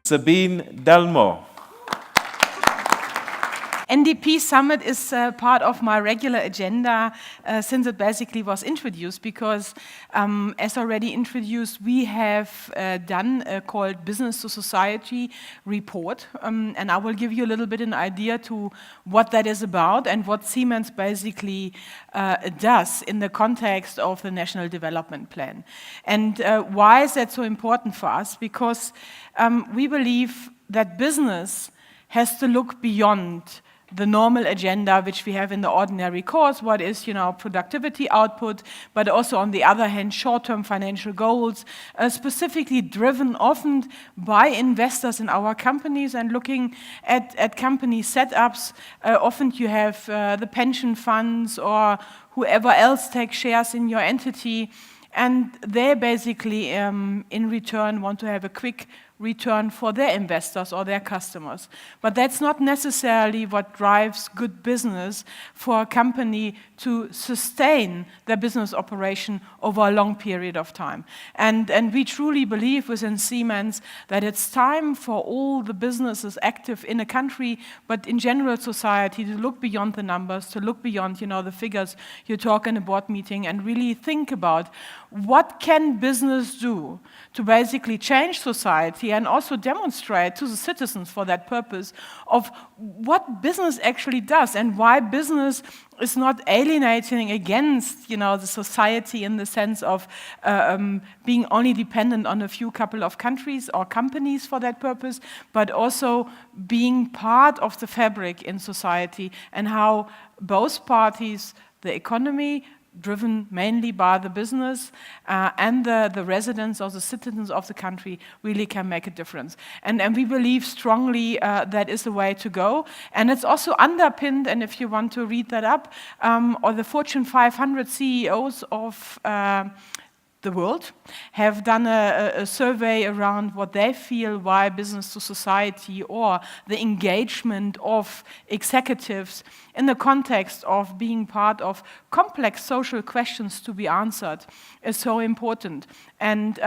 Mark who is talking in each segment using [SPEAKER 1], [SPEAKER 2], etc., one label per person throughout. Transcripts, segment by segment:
[SPEAKER 1] Sabine Dell'Omo.
[SPEAKER 2] NDP Summit is part of my regular agenda since it basically was introduced because, as already introduced, we have done a called Business to Society report, and I will give you a little bit an idea to what that is about and what Siemens basically does in the context of the National Development Plan. And why is that so important for us? Because we believe that business has to look beyond the normal agenda which we have in the ordinary course, what is, productivity output, but also on the other hand, short-term financial goals, specifically driven often by investors in our companies and looking at company setups. Often you have the pension funds or whoever else takes shares in your entity, and they basically, in return, want to have a quick return for their investors or their customers. But that's not necessarily what drives good business for a company to sustain their business operation over a long period of time. And we truly believe within Siemens that it's time for all the businesses active in a country, but in general society, to look beyond the numbers, to look beyond, the figures you talk in a board meeting, and really think about what can business do to basically change society and also demonstrate to the citizens for that purpose of what business actually does and why business is not alienating against, the society in the sense of being only dependent on a few couple of countries or companies for that purpose, but also being part of the fabric in society and how both parties, the economy, driven mainly by the business, and the residents or the citizens of the country really can make a difference. And we believe strongly that is the way to go. And it's also underpinned, and if you want to read that up, or the Fortune 500 CEOs of the world have done a survey around what they feel why business to society or the engagement of executives in the context of being part of complex social questions to be answered is so important. And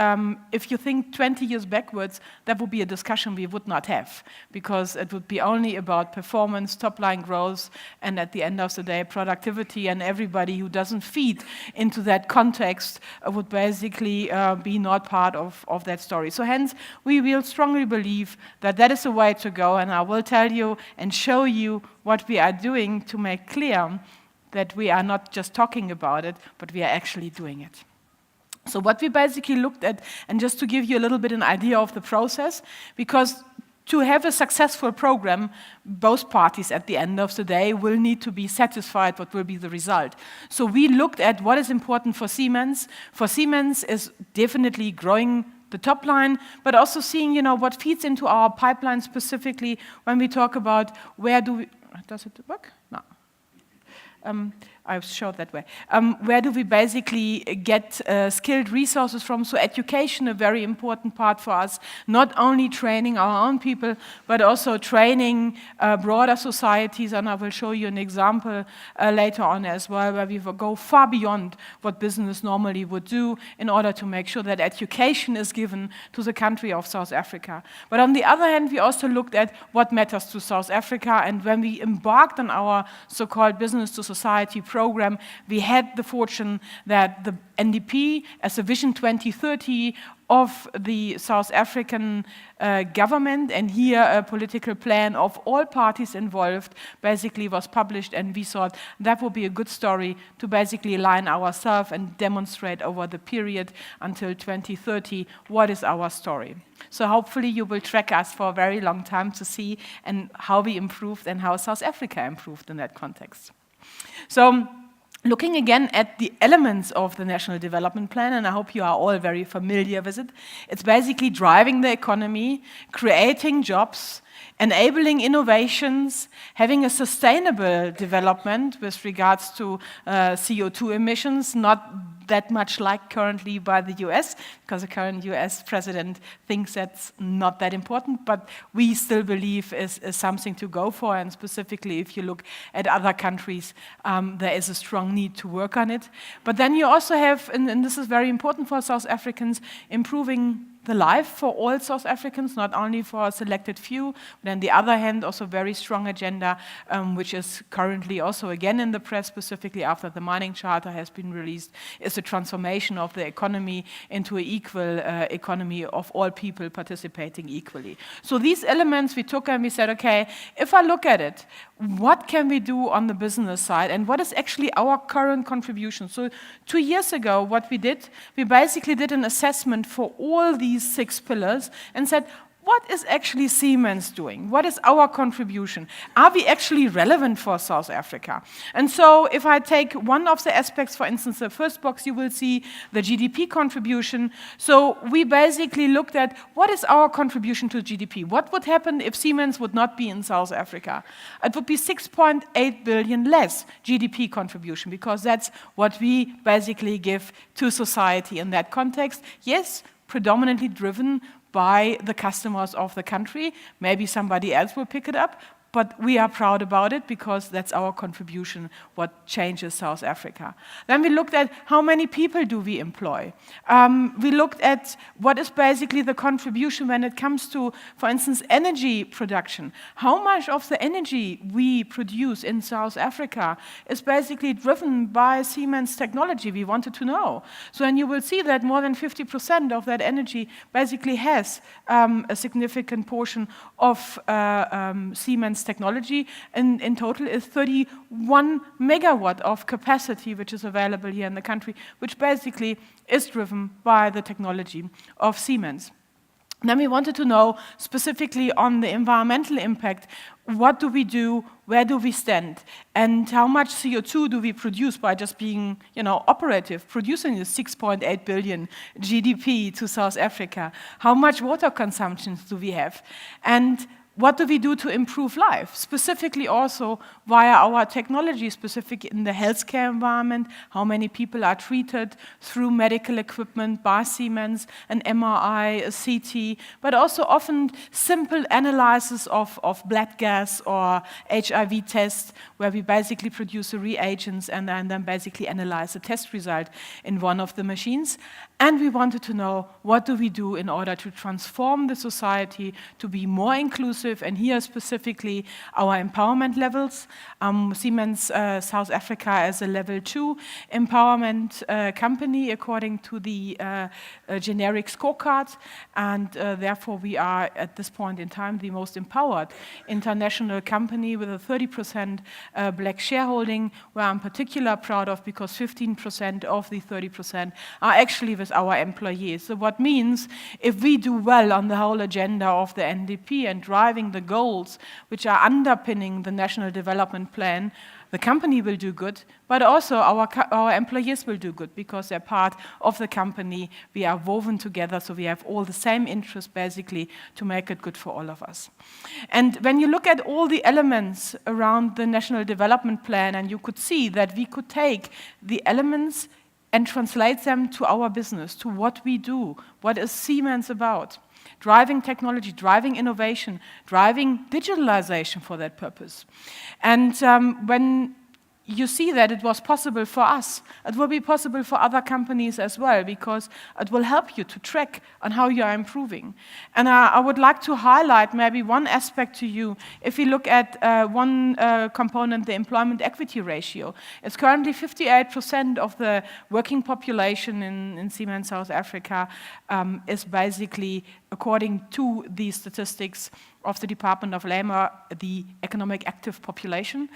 [SPEAKER 2] if you think 20 years backwards, that would be a discussion we would not have, because it would be only about performance, top-line growth, and at the end of the day, productivity, and everybody who doesn't feed into that context would basically be not part of that story. So hence, we will strongly believe that that is the way to go, and I will tell you and show you what we are doing to make clear that we are not just talking about it, but we are actually doing it. So what we basically looked at, and just to give you a little bit an idea of the process, because to have a successful program, both parties at the end of the day will need to be satisfied what will be the result. So we looked at what is important for Siemens. For Siemens is definitely growing the top line, but also seeing, what feeds into our pipeline specifically when we talk about where do we... Does it work? No. I showed that way. Where do we basically get skilled resources from? So education, a very important part for us, not only training our own people, but also training broader societies, and I will show you an example later on as well, where we will go far beyond what business normally would do in order to make sure that education is given to the country of South Africa. But on the other hand, we also looked at what matters to South Africa, and when we embarked on our so-called Business to Society program, we had the fortune that the NDP, as a Vision 2030 of the South African government, and here a political plan of all parties involved, basically was published, and we thought that would be a good story to basically align ourselves and demonstrate over the period until 2030 what is our story. So hopefully you will track us for a very long time to see and how we improved and how South Africa improved in that context. So looking again at the elements of the National Development Plan, and I hope you are all very familiar with it, it's basically driving the economy, creating jobs, enabling innovations, having a sustainable development with regards to CO2 emissions, not that much like currently by the US, because the current US president thinks that's not that important, but we still believe is something to go for, and specifically if you look at other countries, there is a strong need to work on it. But then you also have, and this is very important for South Africans, improving the life for all South Africans, not only for a selected few, but on the other hand, also very strong agenda, which is currently also again in the press, specifically after the mining charter has been released, is the transformation of the economy into an equal economy of all people participating equally. So these elements we took and we said, okay, if I look at it, what can we do on the business side and what is actually our current contribution? So 2 years ago, what we did, we basically did an assessment for all these 6 pillars and said, what is actually Siemens doing? What is our contribution? Are we actually relevant for South Africa? And so if I take one of the aspects, for instance, the first box, you will see the GDP contribution. So we basically looked at what is our contribution to GDP? What would happen if Siemens would not be in South Africa? It would be 6.8 billion less GDP contribution, because that's what we basically give to society in that context. Yes, predominantly driven by the customers of the country. Maybe somebody else will pick it up, but we are proud about it because that's our contribution, what changes South Africa. Then we looked at how many people do we employ. We looked at what is basically the contribution when it comes to, for instance, energy production. How much of the energy we produce in South Africa is basically driven by Siemens technology? We wanted to know. So, and you will see that more than 50% of that energy basically has a significant portion of Siemens technology, and in total is 31 megawatt of capacity which is available here in the country, which basically is driven by the technology of Siemens. Then we wanted to know specifically on the environmental impact, what do we do, where do we stand, and how much CO2 do we produce by just being, operative, producing the 6.8 billion GDP to South Africa? How much water consumption do we have? And what do we do to improve life, specifically also via our technology, specific in the healthcare environment? How many people are treated through medical equipment by Siemens, an MRI, a CT, but also often simple analysis of blood gas or HIV tests, where we basically produce the reagents and then basically analyze the test result in one of the machines. And we wanted to know, what do we do in order to transform the society to be more inclusive, and here specifically our empowerment levels. Siemens South Africa is a level 2 empowerment company according to the generic scorecard, and therefore we are at this point in time the most empowered international company with a 30% black shareholding, where I'm particularly proud of, because 15% of the 30% are actually with our employees. So what means, if we do well on the whole agenda of the NDP and driving the goals which are underpinning the National Development Plan, the company will do good, but also our employees will do good, because they're part of the company. We are woven together, so we have all the same interests basically to make it good for all of us. And when you look at all the elements around the National Development Plan, and you could see that we could take the elements and translate them to our business, to what we do, what is Siemens about. Driving technology, driving innovation, driving digitalization for that purpose. And when you see that it was possible for us, it will be possible for other companies as well, because it will help you to track on how you are improving. And I would like to highlight maybe one aspect to you. If we look at one component, the employment equity ratio, it's currently 58% of the working population in Siemens South Africa is basically, according to the statistics of the Department of Labor, the economic active population.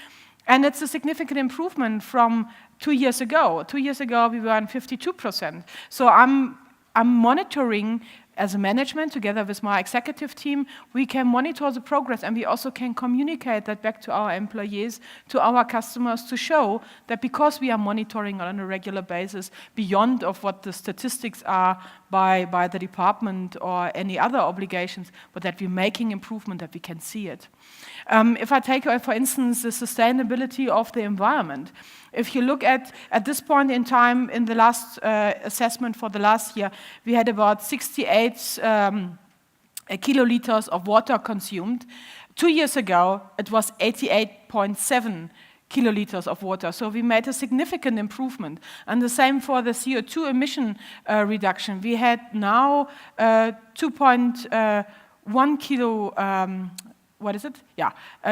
[SPEAKER 2] And it's a significant improvement from 2 years ago. 2 years ago, we were on 52%. So I'm monitoring as a management, together with my executive team. We can monitor the progress, and we also can communicate that back to our employees, to our customers, to show that because we are monitoring on a regular basis, beyond of what the statistics are by the department or any other obligations, but that we're making improvement, that we can see it. If I take, for instance, the sustainability of the environment, if you look at this point in time, in the last assessment for the last year, we had about 68 kiloliters of water consumed. 2 years ago, it was 88.7 kiloliters of water. So we made a significant improvement. And the same for the CO2 emission reduction. We had now 2.1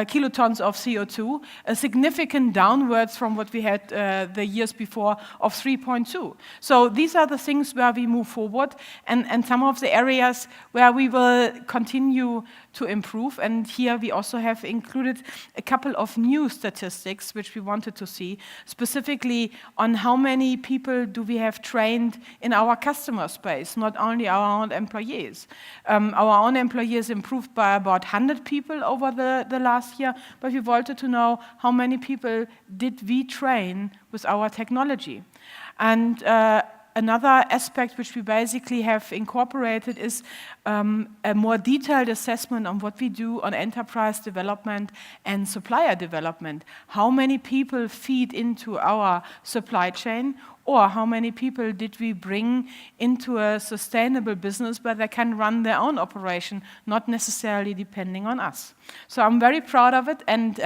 [SPEAKER 2] kilotons of CO2, a significant downwards from what we had the years before of 3.2. So these are the things where we move forward, and some of the areas where we will continue to improve. And here we also have included a couple of new statistics which we wanted to see, specifically on how many people do we have trained in our customer space, not only our own employees. Our own employees improved by about 100 people over the last year, but we wanted to know how many people did we train with our technology. And another aspect which we basically have incorporated is a more detailed assessment on what we do on enterprise development and supplier development. How many people feed into our supply chain, or how many people did we bring into a sustainable business where they can run their own operation, not necessarily depending on us. So I'm very proud of it, and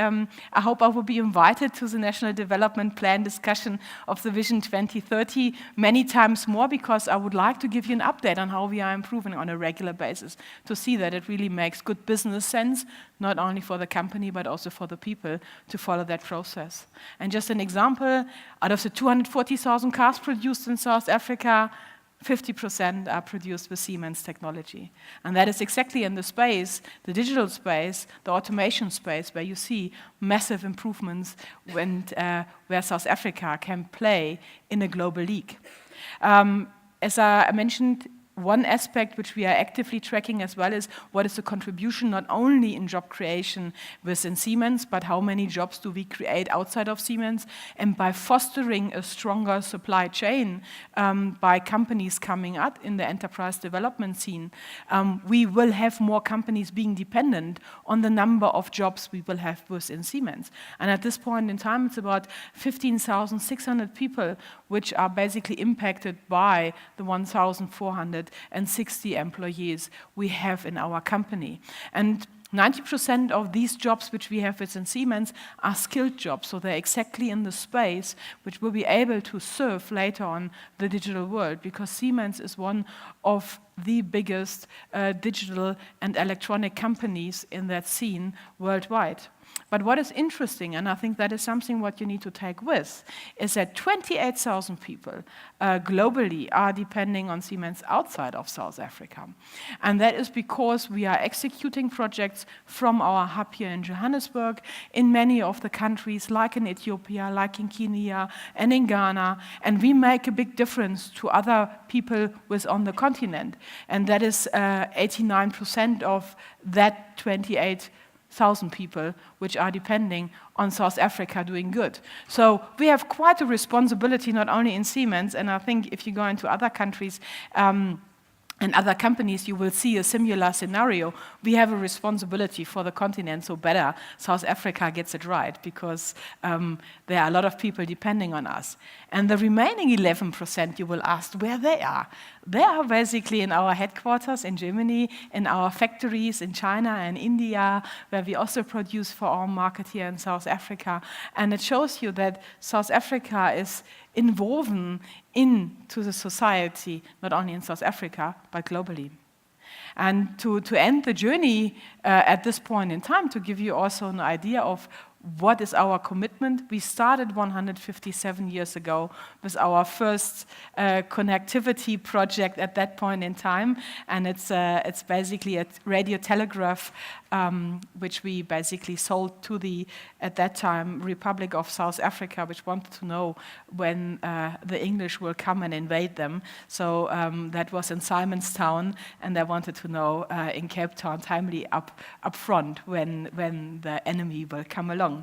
[SPEAKER 2] I hope I will be invited to the National Development Plan discussion of the Vision 2030 many times more, because I would like to give you an update on how we are improving on a regular basis to see that it really makes good business sense, not only for the company but also for the people to follow that process. And just an example, out of the 240,000 cars produced in South Africa, 50% are produced with Siemens technology. And that is exactly in the space, the digital space, the automation space, where you see massive improvements when, where South Africa can play in a global league. As I mentioned, one aspect which we are actively tracking as well is what is the contribution not only in job creation within Siemens, but how many jobs do we create outside of Siemens. And by fostering a stronger supply chain by companies coming up in the enterprise development scene, we will have more companies being dependent on the number of jobs we will have within Siemens. And at this point in time, it's about 15,600 people which are basically impacted by the 1,460 employees we have in our company. And 90% of these jobs which we have within Siemens are skilled jobs, so they're exactly in the space which will be able to serve later on the digital world, because Siemens is one of the biggest digital and electronic companies in that scene worldwide. But what is interesting, and I think that is something what you need to take with, is that 28,000 people globally are depending on Siemens outside of South Africa. And that is because we are executing projects from our hub here in Johannesburg in many of the countries, like in Ethiopia, like in Kenya, and in Ghana, and we make a big difference to other people on the continent. And that is 89% of that 28,000 people which are depending on South Africa doing good. So we have quite a responsibility, not only in Siemens, and I think if you go into other countries and other companies, you will see a similar scenario. We have a responsibility for the continent, so better South Africa gets it right, because there are a lot of people depending on us. And the remaining 11%, you will ask where they are. They are basically in our headquarters in Germany, in our factories in China and India, where we also produce for our market here in South Africa. And it shows you that South Africa is inwoven into the society, not only in South Africa, but globally. And to end the journey at this point in time, to give you also an idea of what is our commitment, we started 157 years ago with our first connectivity project at that point in time, and it's basically a radio telegraph which we basically sold to the, at that time, Republic of South Africa, which wanted to know when the English will come and invade them. So that was in Simonstown, and they wanted to know in Cape Town timely up front when the enemy will come along.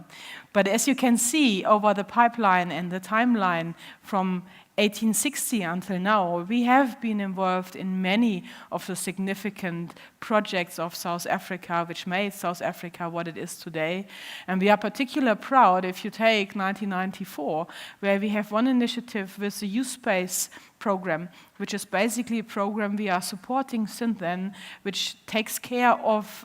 [SPEAKER 2] But as you can see over the pipeline and the timeline from 1860 until now, we have been involved in many of the significant projects of South Africa, which made South Africa what it is today. And we are particularly proud if you take 1994, where we have one initiative with the youth space program, which is basically a program we are supporting since then, which takes care of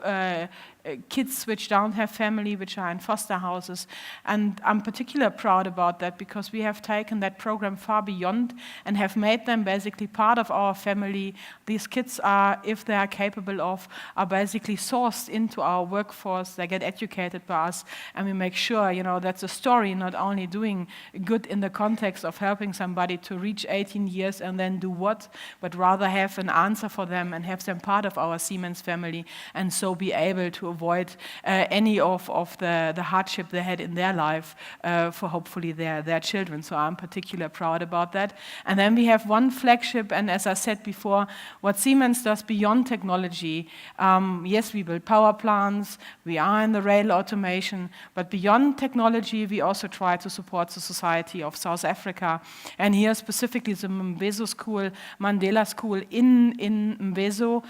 [SPEAKER 2] kids which don't have family, which are in foster houses. And I'm particularly proud about that because we have taken that program far beyond and have made them basically part of our family. These kids are, if they are capable of, are basically sourced into our workforce. They get educated by us, and we make sure, that's a story, not only doing good in the context of helping somebody to reach 18 years and then do what, but rather have an answer for them and have them part of our Siemens family, and so be able to avoid any of the hardship they had in their life for hopefully their children. So I'm particularly proud about that. And then we have one flagship, and as I said before, what Siemens does beyond technology. Yes, we build power plants, we are in the rail automation, but beyond technology, we also try to support the society of South Africa. And here specifically the Mvezo School, Mandela School in Mvezo.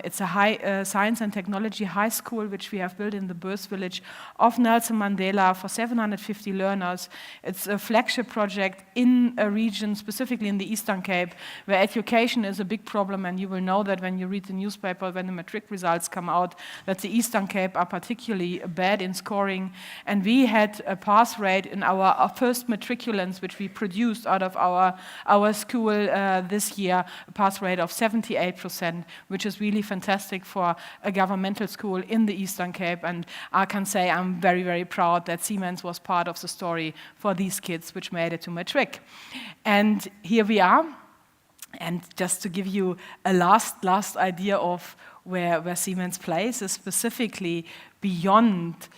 [SPEAKER 2] It's a high science and technology high school which we have built in the birth village of Nelson Mandela for 750 learners. It's a flagship project in a region, specifically in the Eastern Cape, where education is a big problem, and you will know that when you read the newspaper, when the matric results come out, that the Eastern Cape are particularly bad in scoring. And we had a pass rate in our first matriculants, which we produced out of our school this year, a pass rate of 78%, which is really fantastic for a governmental school in the Eastern Cape. And I can say I'm very, very proud that Siemens was part of the story for these kids which made it to matric. And here we are. And just to give you a last idea of where Siemens plays is specifically beyond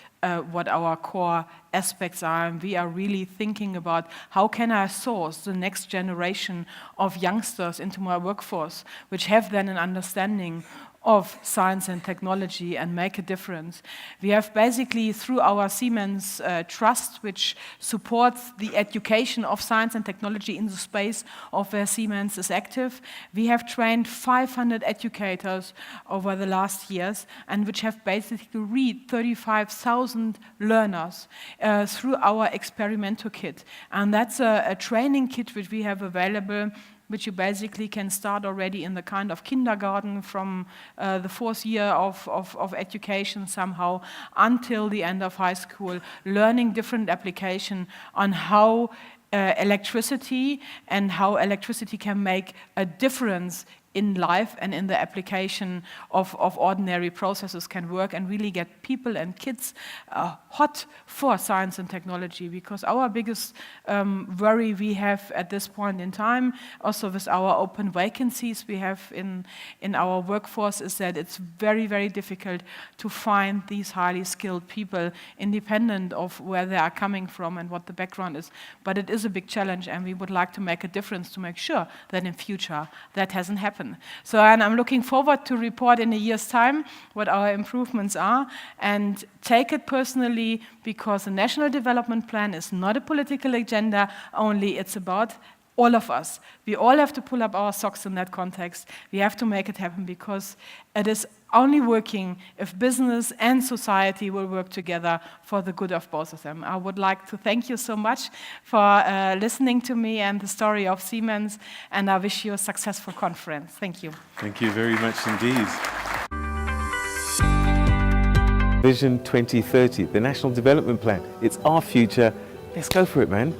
[SPEAKER 2] what our core aspects are, and we are really thinking about how can I source the next generation of youngsters into my workforce, which have then an understanding of science and technology and make a difference. We have basically, through our Siemens Trust, which supports the education of science and technology in the space of where Siemens is active, we have trained 500 educators over the last years, and which have basically read 35,000 learners through our experimento kit. And that's a training kit which we have available, which you basically can start already in the kind of kindergarten from the fourth year of education somehow until the end of high school, learning different application on how electricity and how electricity can make a difference in life and in the application of ordinary processes can work, and really get people and kids hot for science and technology. Because our biggest worry we have at this point in time, also with our open vacancies we have in our workforce, is that it's very, very difficult to find these highly skilled people independent of where they are coming from and what the background is. But it is a big challenge, and we would like to make a difference to make sure that in future that hasn't happened. So, and I'm looking forward to report in a year's time what our improvements are, and take it personally, because the National Development Plan is not a political agenda only, it's about all of us. We all have to pull up our socks in that context. We have to make it happen, because it is only working if business and society will work together for the good of both of them. I would like to thank you so much for listening to me and the story of Siemens, and I wish you a successful conference. Thank you.
[SPEAKER 1] Thank you very much indeed. Vision 2030, the National Development Plan. It's our future. Let's go for it, man.